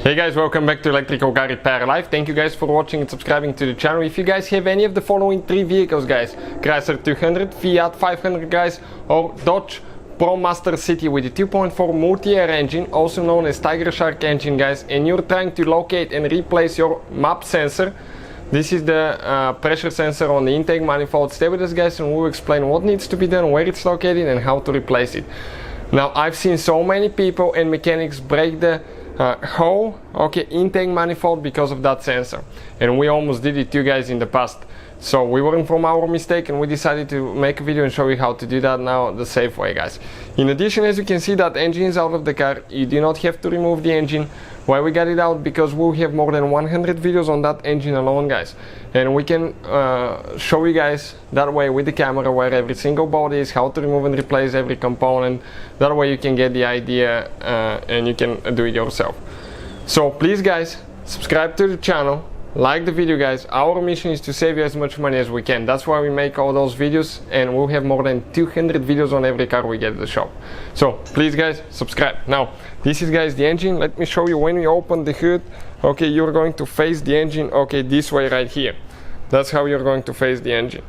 Hey guys, welcome back to Electrical Car Repair Live. Thank you guys for watching and subscribing to the channel. If you guys have any of the following three vehicles, guys, Chrysler 200, Fiat 500, guys, or Dodge Promaster City with the 2.4 Multiair engine, also known as Tigershark Engine, guys, and you're trying to locate and replace your MAP sensor. This is the pressure sensor on the intake manifold. Stay with us, guys, and we'll explain what needs to be done, where it's located, and how to replace it. Now, I've seen so many people and mechanics break the whole intake manifold because of that sensor, and we almost did it, you guys, in the past. So we learned from our mistake and we decided to make a video and show you how to do that now the safe way, guys. In addition, as you can see, that engine is out of the car. You do not have to remove the engine. Why we got it out? Because we'll have more than 100 videos on that engine alone, guys, and we can show you guys that way with the camera where every single body is, how to remove and replace every component. That way you can get the idea and you can do it yourself. So please, guys, subscribe to the channel, like the video, guys. Our mission is to save you as much money as we can. That's why we make all those videos, and we'll have more than 200 videos on every car we get at the shop. So please, guys, subscribe. Now, this is, guys, the engine. Let me show you. When we open the hood, okay, you're going to face the engine, okay, this way right here. That's how you're going to face the engine.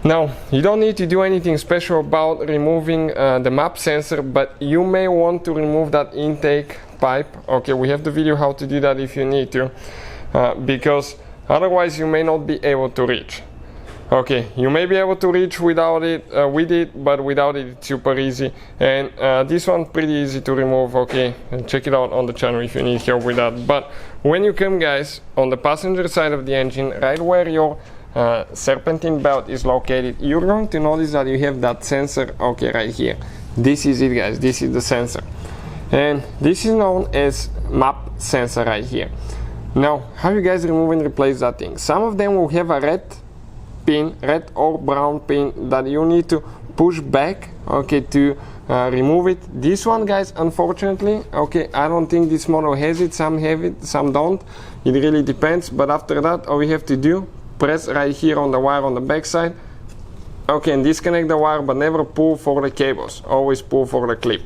Now, you don't need to do anything special about removing the MAP sensor, but you may want to remove that intake pipe. Okay, we have the video how to do that if you need to. Because otherwise you may not be able to reach. Okay, you may be able to reach without it, with it, but without it it's super easy. And this one pretty easy to remove. Okay, and check it out on the channel if you need help with that. But when you come, guys, on the passenger side of the engine, right where your serpentine belt is located, you're going to notice that you have that sensor, okay, right here. This is it, guys, this is the sensor. And this is known as MAP sensor right here. Now, how you guys remove and replace that thing? Some of them will have a red pin, red or brown pin, that you need to push back, okay, to remove it. This one, guys, unfortunately, okay, I don't think this model has it. Some have it, some don't. It really depends. But after that, all we have to do, press right here on the wire on the back side, okay, and disconnect the wire, but never pull for the cables. Always pull for the clip.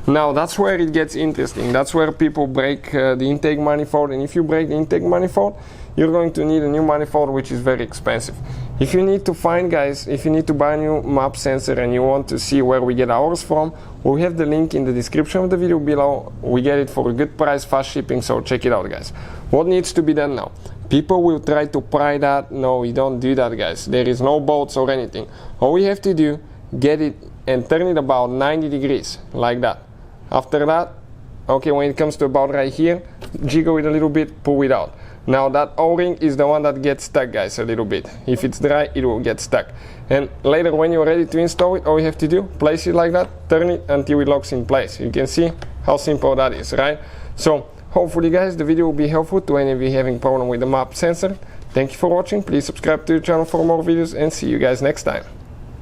Now, that's where it gets interesting. That's where people break the intake manifold, and if you break the intake manifold, you're going to need a new manifold, which is very expensive. If you need to find, guys, if you need to buy a new MAP sensor and you want to see where we get ours from, we have the link in the description of the video below. We get it for a good price, fast shipping, so check it out, guys. What needs to be done now? People will try to pry that. No, you don't do that, guys. There is no bolts or anything. All we have to do, get it and turn it about 90 degrees, like that. After that, okay, when it comes to about right here, jiggle it a little bit, pull it out. Now that O-ring is the one that gets stuck, guys, a little bit. If it's dry, it will get stuck. And later, when you're ready to install it, all you have to do, place it like that, turn it until it locks in place. You can see how simple that is, right? So hopefully, guys, the video will be helpful to any of you having problem with the MAP sensor. Thank you for watching. Please subscribe to the channel for more videos, and see you guys next time.